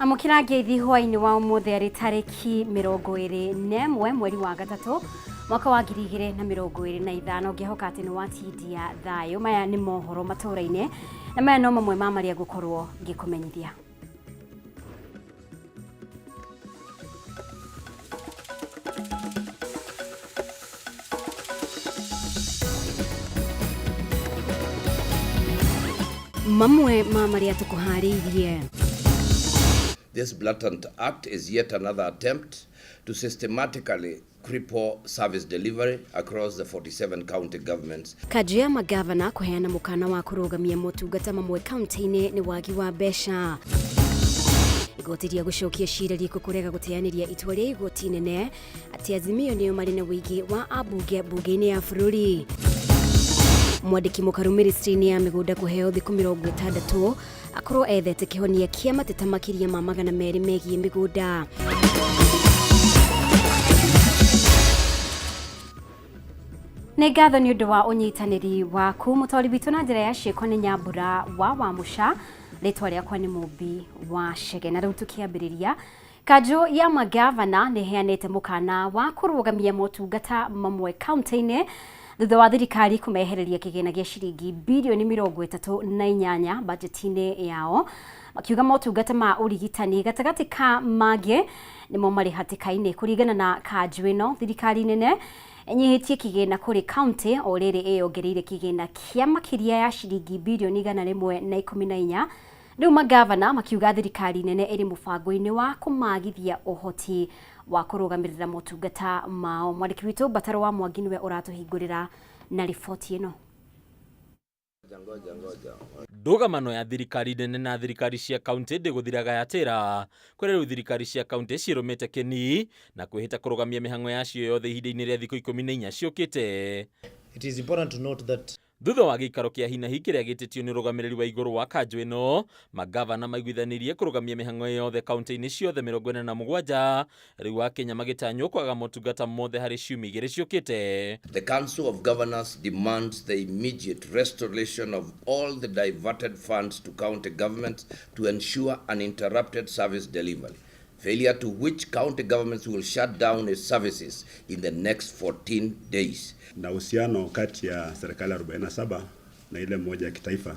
Amukira ngeithi hwaini wa umuthi ari tariki 21 mweri wa gatatu mwaka wa 2025 ngihoka ati ni watindia thayo. Maya ni mohoro maturaine na maya no mamwe ma maria gukorwo ngikumenyithia. Mamwe ma maria tukuharirie. This blatant act is yet another attempt to systematically cripple service delivery across the 47 county governments. Kajia magavana kuheana mukana wa kurugamia motungata mamwe county-ini ni wagi wa besha. Igoti ria gucokia cira riko kurega guteaniria itua ria igoti nene ati Azimio niyo mari na wigi wa abunge bunge-ini ya bururi. Mwandiki mukaru ministry-ini ya migunda kuheo thiku 60 akorwo ethete kihonia kia mateta makiria ma magana meri megie migunda. Nĩ ngatho nĩ ũndũ wa ũnyitanĩri waku mũtwari witũ na njĩra ya ciĩko nĩ Nyambura wa Musha. Rĩtwa rĩakwa nĩ Mũmbi wa Chege, na rĩu tũkĩambĩrĩria. Kanjũ ya magavana nĩ heanĩte mũkana wa kũrũgamia motungata mamwe kaunti-inĩ thutha wa thirikari kũmehereria kĩgĩna gĩa ciringi bilioni 38 bajeti-inĩ yao, makiuga motungata ma ũrigitani gatagatĩ ka mangĩ nĩmo marĩ hatĩka-inĩ. Kũringana na kanjũ ĩno, thirikari nene enyihitie kĩgĩna kũrĩ kaunti o rĩrĩ ĩyongereire kĩgĩna kĩa makĩria ya ciringi bilioni 114. Rĩu magavana makiuga thirikari nene ĩrĩ mũbango-inĩ wa kũmagithia ũhoti wa kũrũgamĩrĩra motungata mao. Mwandĩki witũ Bataro wa Mwangi nĩwe ũratũhingũrĩra na riboti ĩno. Ndũgamano ya thirikari nene na thirikari cia kaunti ndĩgũthiraga yatĩra kũrĩ rĩu thirikari cia kaunti cirũmĩte kĩni na kwĩhĩta kũrũgamia mĩhang'o yacio yothe ihinda-inĩ rĩa thikũ 14 ciũkĩte. It is important to note that thutha wa gĩikaro kĩa hinahi kĩrĩa gĩtĩtio nĩ ũrũgamĩrĩri wa igũrũ wa kanjũ ĩno, magavana maiguithanirie kũrũgamia mĩhang'o yothe kaunti-inĩ ciothe 47 rĩu Akenya magĩtanywo kwaga motungata mothe harĩ ciumia 2 ciũkĩte. The Council of Governors demands the immediate restoration of all the diverted funds to county governments to ensure uninterrupted service delivery, failure to which county governments will shut down its services in the next 14 days. Na uhusiano kati ya serikali 47 na ile moja ya kitaifa,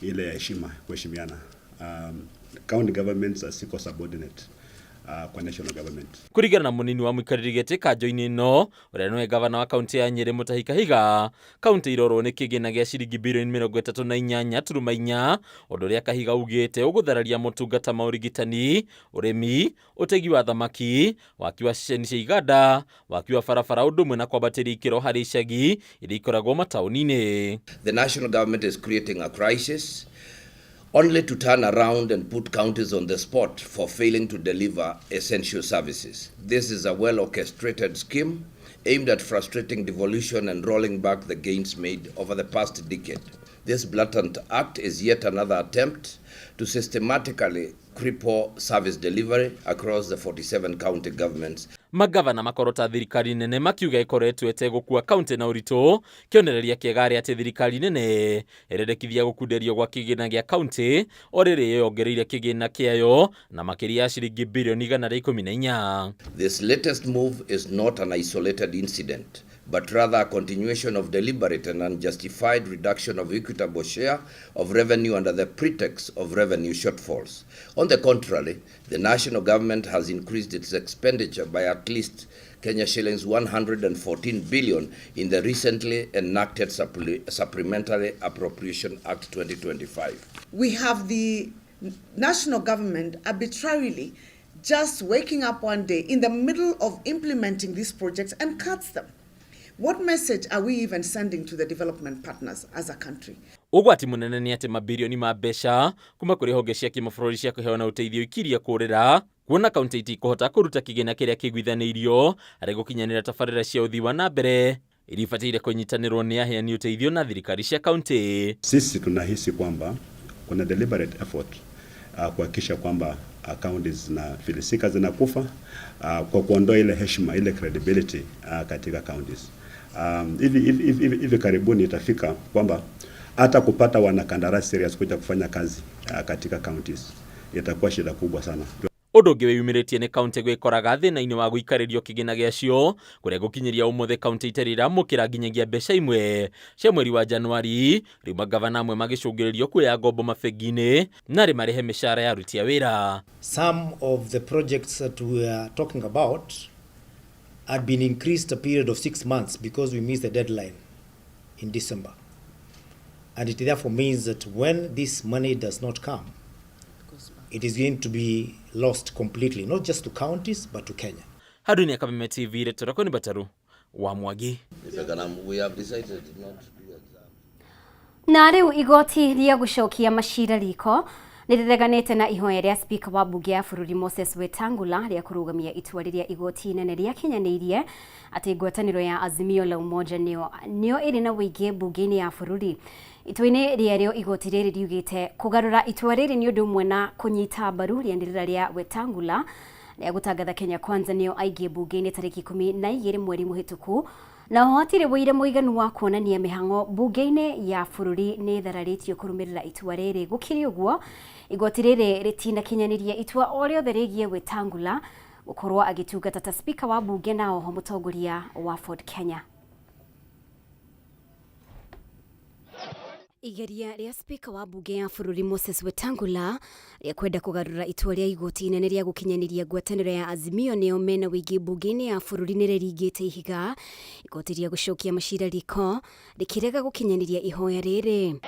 ile ya heshima, kuheshimiana. County governments are siko subordinate kwa national government. Kũringana na mũnini wa mũikarĩri gĩtĩ kanjũ-inĩ ĩno, ũrĩa nĩwe gavana wa kaunti ya Nyeri Mutahi Kahiga, kaunti irorwo nĩ kĩgĩna gĩa ciringi bilioni 38.4, ũndũ ũrĩa Kahiga ugĩte ũgũthararia motungata ma ũrigitani, ũrĩmi, ũtegi wa thamaki, waki wa ceceni cia iganda, waki wa barabara, ũndũ ũmwe na kwambatĩria ikĩro harĩ icagi iria ikoragwo mataũni-inĩ. The national government is creating a crisis only to turn around and put counties on the spot for failing to deliver essential services. This is a well-orchestrated scheme aimed at frustrating devolution and rolling back the gains made over the past decade. This blatant act is yet another attempt to systematically cripple service delivery across the 47 county governments. Magavana makorota thirikari nene makiuga ikoretwo etegũkua kaunti na ũritũ, kĩonereria kĩega rĩ atĩ thirikari nene ĩrendekithia gũkunderio gwa kĩgĩna gĩa kaunti o rĩrĩ yongereire kĩgĩna kĩayo na makĩria ya ciringi bilioni 114. This latest move is not an isolated incident, but rather a continuation of deliberate and unjustified reduction of equitable share of revenue under the pretext of revenue shortfalls. On the contrary, the national government has increased its expenditure by at least Kenya shillings 114 billion in the recently enacted Supplementary Appropriation Act 2025. We have the national government arbitrarily just waking up one day in the middle of implementing these projects and cuts them. What message are we even sending to the development partners as a country? Ũgwati mũnene nĩ atĩ mabilioni ma mbeca kuma kũrĩ honge cia kĩmabũrũri cia kũheana ũteithio ikiria kũrĩra, kuona kaunti itikũhota kũruta kĩgĩna kĩrĩa kĩiguithanĩirio harĩ gũkinyanĩra tabarĩra cia ũthii wa na mbere iria ibataire kũnyitanĩrwo nĩ aheani ũteithio na thirikari cia kaunti. Sisi tunahisi kwamba kuna deliberate effort kuhakikisha kwamba counties zinafilisika, zinakufa kwa kuondoa ile heshima, ile credibility katika counties. Hivi karibuni itafika kwamba hata kupata wanakandarasi serious kuja kufanya kazi katika counties itakuwa shida kubwa sana. Undu ungi wiyumiritie ni kaunti gwikoraga thina-ini wa guikaririo kigina giacio kuria gukinyiria umuthe kaunti itarira mukira nginyagia mbeca imwe cia mweri wa Januari riu magavana amwe magicungiririo kuoya ngombo mabengi-ini na ri marihe mishara ya aruti a wira. some of the projects that we are talking about had been increased a period of 6 months because we missed the deadline in December. And it therefore means that when this money does not come, it is going to be lost completely, not just to counties, but to Kenya. Hadu ni Kameme TV, retorako ni Bataru wa Mwagi. We have decided not to do exam. Na riu igoti ria gucokia macira riko nirireganite na ihoya ria spika wa bunge ya bururi Moses Wetangula ria kurugamia itua riria igoti nene ria kinyanirie ati ngwataniro ya Azimio la Umoja nio iri na wigi bunge-ini ya bururi. Itua-ini rierio igoti riri riugite kugarura itua riri ni undu umwe na kunyita mbaru rianirira ria Wetangula ria gutangatha Kenya Kwanza nio aingie bunge-ini tariki 12 mweri muhituku na hotire wire muiganu wa kuonania mihango bunge-ini ya bururi ni thararitio kurumirira itua riri. Gukiri uguo igoti riri ritina kinyaniria itua o riothe rigie Wetangula gukorwo agitungata ta spika wa bunge na oho mutongoria wa Ford Kenya. Igeria ria spika wa bunge ya bururi Moses Wetangula ria kwenda kugarura itua ria igoti inene ria gukinyaniria ngwataniro ya Azimio nio mena wigi bunge-ini ya bururi niririgite ihiga igoti ria gucokia macira riko rikirega gukinyaniria ihoya riri.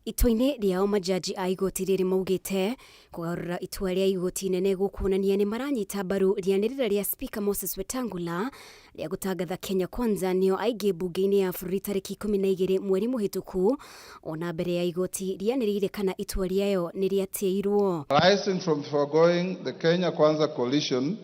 Itua-ini riao majaji a igoti riri maugite kugarura itua ria igoti inene gukuonania ni maranyita mbaru rianirira ria spika Moses Wetangula ria gutangatha Kenya Kwanza nio aingie bunge-ini ya bururi tariki 12 mweri muhituku ona mbere ya igoti rianirire kana itua riayo ni riatiirwo. Rising from foregoing, the Kenya Kwanza coalition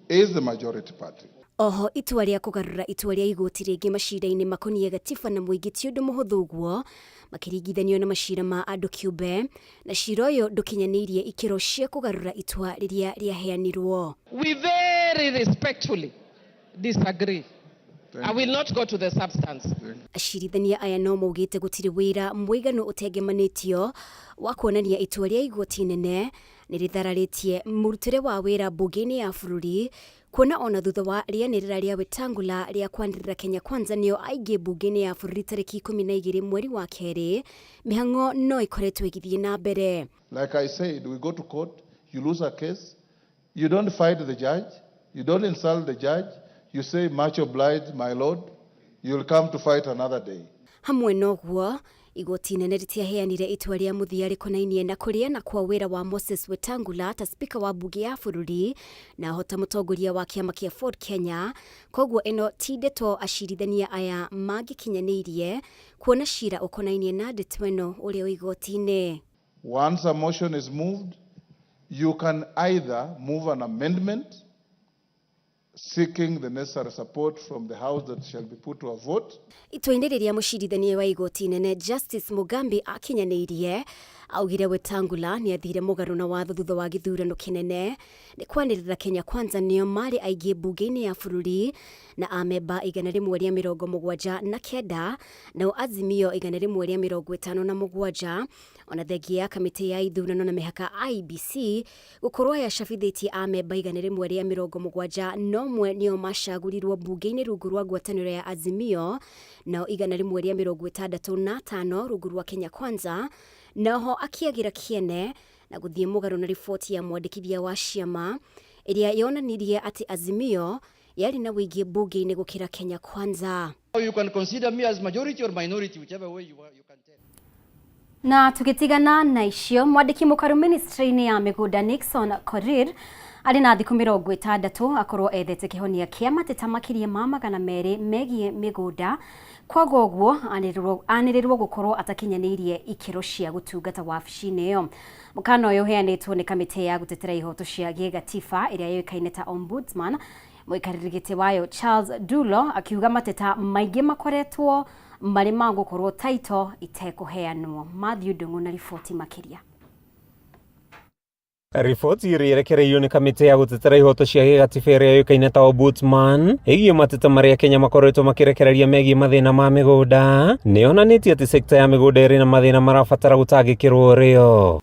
is the majority party. Oho itua ria kugarura itua ria igoti ringi macira-ini makonie gatiba na muingi ti undu muhuthu guo makiringithanio na macira ma andu kiumbe na cira uyu ndukinyanirie ikiro cia kugarura itua riria riaheanirwo. We very respectfully disagree. I will not go to the substance. Acirithania aya no maugite gutiri wira muiganu utengemanitio wa kuonania itua ria igoti nene nirithararetie murutire wa wira bunge-ini ya bururi kuona ona thutha wa rianirira ria Wetangula ria kwanirira Kenya Kwanza nio aingie bunge-ini ya bururi tariki 12 mweri wa keri mihango no ikoretwo igithie na mbere. Like I said, we go to court, you lose a case, you don't fight the judge, you don't insult the judge, you say much obliged my lord, you'll come to fight another day. Hamwe noguo igoti nene ritiaheanire itua ria muthia rikonainie na kuriana kwa wira wa Moses Wetangula ta spika wa bunge ya bururi na hota mutongoria wa kiama kia Ford Kenya. Koguo eno ti ndeto acirithania aya magikinyanirie kuona cira ukonainie na ndeto eno uria igoti-ini. Once a motion is moved, you can either move an amendment seeking the necessary support from the House that shall be put to a vote. Itua-ini riria mucirithania wa igoti nene Justice Mugambi akinyanirie augire Wetangula ni athire mugaru na watho thutha wa githurano kinene ni kwanirira Kenya Kwanza nio mari aingie bunge-ini ya bururi na amemba 179 na Azimio 157 ona thengia ya kamiti ya ithurano na mihaka IBC gukorwo yacabithitie amemba 171 nio macagurirwo bunge-ini rungu rwa ngwataniro ya Azimio na 165 rungu rwa Kenya Kwanza. Naho akiagira kiene na guthie mugaru na ripoti ya mwandikithia wa ciama iria yonanirie ati Azimio yari na wigi bunge-ini gukira Kenya Kwanza. You can consider me as majority or minority, whichever way you can tell. Na tugitigana na icio mwandiki mukaru ministry-ini ya migunda Nixon Korir ari na thiku 60 akorwo ethete kihonia kia mateta makiria ma 200 megie migunda kwaga uguo anirirwo gukorwo atakinyanirie ikiro cia gutungata wabici-ini iyo. Mukana uyu heanitwo ni kamiti ya gutetera ihoto cia gigatiba iria yoikaine ta ombudsman. Muikaririgiti wayo Charles Dulo akiuga mateta maingi makoretwo mari magukorwo taito itekuheanwo. Matthew Dungu na riboti makiria. Riboti irekereirio nĩ kamĩtĩ ya gũtetera ihoto cia gĩgatiba ĩrĩa yũĩkaine ta Ombudsman ĩgiĩ mateta marĩa Kenya makoretwo makĩrekereria megiĩ mathĩna ma mĩgũnda nĩyonanĩtie atĩ sekta ya mĩgũnda ĩrĩ na mathĩna marabatara gũtangĩkĩrwo ũrĩo.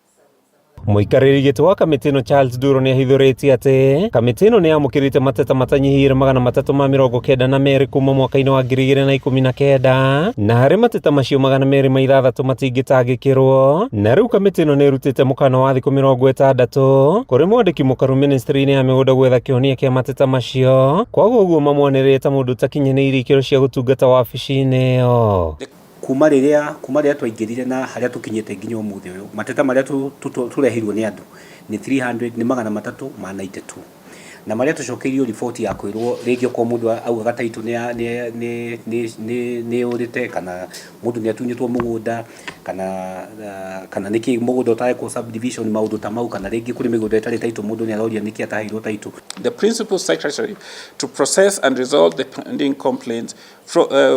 Mũikarĩri gĩtĩ wa kamĩtĩ ĩno Charles Duro nĩahithũrĩtie atĩ kamĩtĩ ĩno nĩyamũkĩrĩte mateta matanyihĩire 392 kuma mwaka-inĩ wa 2019 na harĩ mateta macio 260 matingĩtangĩkĩrwo, na rĩu kamĩtĩ ĩno nĩĩrutĩte mũkana wa thikũ 60 kũrĩ mwandĩki mũkaru ministry-inĩ ya mĩgũnda gwetha kĩhonia kĩa mateta macio, kwaga ũguo mamwonereire ta mũndũ ũtakinyanĩirie ikĩro cia gũtungata wabici-inĩ ĩyo. kuma rĩrĩa twaingĩrire na harĩa tũkinyĩte nginya ũmũthĩ ũyũ, mateta marĩa tũrehirwo nĩ andũ nĩ 392 na marĩa tũcokeirio riboti ya kwĩrwo rĩngĩ kwa mũndũ augaga taitũ nĩ ũrĩte kana mũndũ nĩ atunyĩtwo mũgũnda kana nĩkĩ mũgũnda ũtarekwo subdivision, maũndũ ta mau, kana rĩngĩ kũrĩ mĩgũnda ĩtarĩ taitũ mũndũ nĩ aroria nĩkĩ ataheirwo taitũ. The principal secretary to process and resolve the pending complaints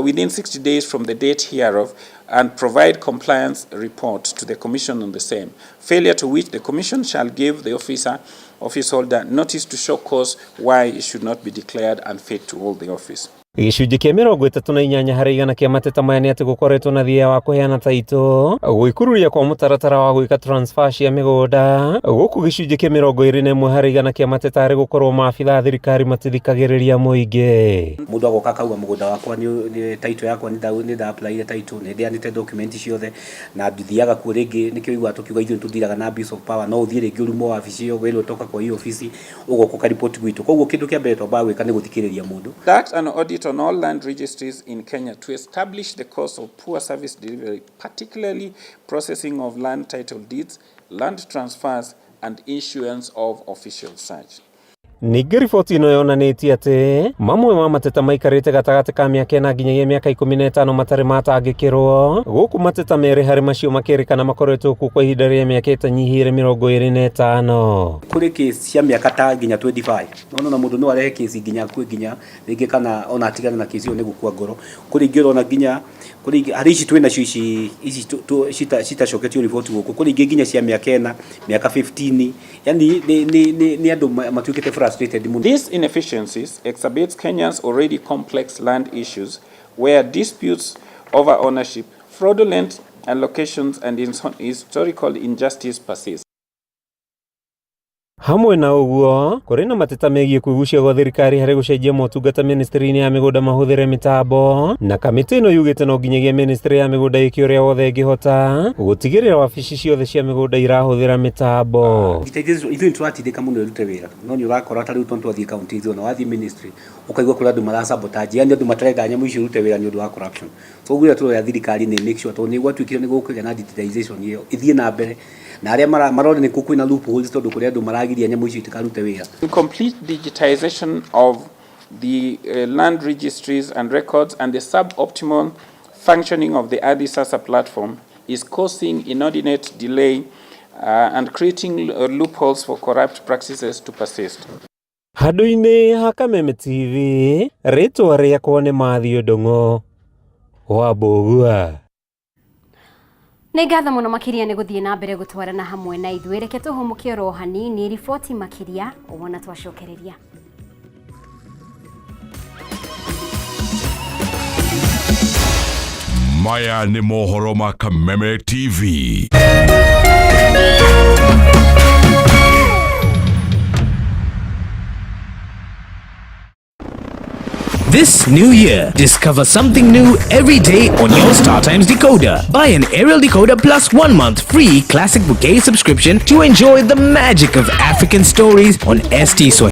within 60 days from the date hereof and provide compliance report to the commission on the same, failure to which the commission shall give the office holder notice to show cause why it should not be declared unfit to hold the office. Gĩcunjĩ kĩa 38 harĩ igana kĩa mateta maya nĩ atĩ gũkoretwo na thia wa kũheana taitũ, gwĩkururia kwa mũtaratara wa gwĩka transfer cia mĩgũnda, gũkũ gĩcunjĩ kĩa 21 harĩ igana kĩa mateta harĩ gũkorwo maabitha thirikari matithikagĩrĩria mũingĩ. Mũndũ agoka akauga mũgũnda wakwa nĩ taitũ yakwa nĩ nda-apply taitũ, nĩ ndĩanĩte document ciothe na ndithiaga kuo rĩngĩ, nĩkĩo igua tũkiuga ithuĩ tũthiraga na abuse of power, no ũthiĩ rĩngĩ ũrumwo wabici ĩyo wĩrwo toka kwa hiyo ofisi ũgoka ũkaripoti gwitũ. Koguo kĩndũ kĩa mbere twambaga gwĩka nĩ gũthikĩrĩria mũndũ. That an audit on all land registries in Kenya to establish the cause of poor service delivery, particularly processing of land title deeds, land transfers, and issuance of official search. Ningĩ riboti ĩno yonanĩtie atĩ mamwe ma mateta maikarĩte gatagatĩ ka mĩaka 4 nginyagia mĩaka 15 matarĩ matangĩkĩrwo, gũkũ mateta merĩ harĩ macio makĩrĩkana makoretwo kuo kwa ihinda rĩa mĩaka ĩtanyihĩire 25. Kũrĩ case cia mĩaka ta nginya 25, no mũndũ no arehe case nginya kwĩ nginya rĩngĩ kana ona atigana na case ĩyo nĩ gũkua ngoro. Kũrĩ ingĩ ũrona nginya harĩ ici twĩnacio ici citacoketio riboti gũkũ, kũrĩ ingĩ nginya cia mĩaka 4, mĩaka 15, yani nĩ andũ matuĩkĩte frustrated. These inefficiencies exacerbates Kenya's already complex land issues where disputes over ownership, fraudulent allocations, and historical injustice persist. Hamwe na ũguo, kũrĩ na mateta megiĩ kũigucia gwa thirikari harĩ gũcenjia motungata ministry-inĩ ya mĩgũnda mahũthĩre mĩtambo, na kamĩtĩ ĩno yugĩte no nginyagia ministry ya mĩgũnda ĩke ũrĩa wothe ĩngĩhota gũtigĩrĩra wabici ciothe cia mĩgũnda irahũthĩra mĩtambo. Ithuĩ tũratindĩka mũno ĩrute wĩra, no nĩ ũrakora ta rĩu twathiĩ county icio na wathiĩ ministry ũkaigua kũrĩ andũ marasabotage, yani andũ matarenda nyamũ icio irute wĩra nĩ ũndũ wa corruption. So ũguo tũroya thirikari nĩ make sure tondũ nĩ gwatuĩkire nĩ gũkũgĩa na digitization ĩyo ĩthiĩ na mbere na arĩa marore nĩ kwĩna loopholes tondũ kũrĩ andũ maragiria nyamũ icio itikarute wĩra. Complete digitization of the land registries and records and the suboptimal functioning of the ADISASA platform is causing inordinate delay and creating loopholes for corrupt practices to persist. Handũ-inĩ ha Kameme TV, rĩtwa rĩakwa nĩ Mathio Ndong'o wa Mbũgua. Nĩ ngatho mũno makĩria nĩ gũthiĩ na mbere gũtwarana hamwe na ithuĩ, reke tũhũmũke oro hanini riboti makĩria wona twacokereria. Maya nĩ mohoro ma Kameme TV. This new year, discover something new every day on your StarTimes decoder. Buy an aerial decoder plus 1 month free classic bouquet subscription to enjoy the magic of African stories on ST Swahili.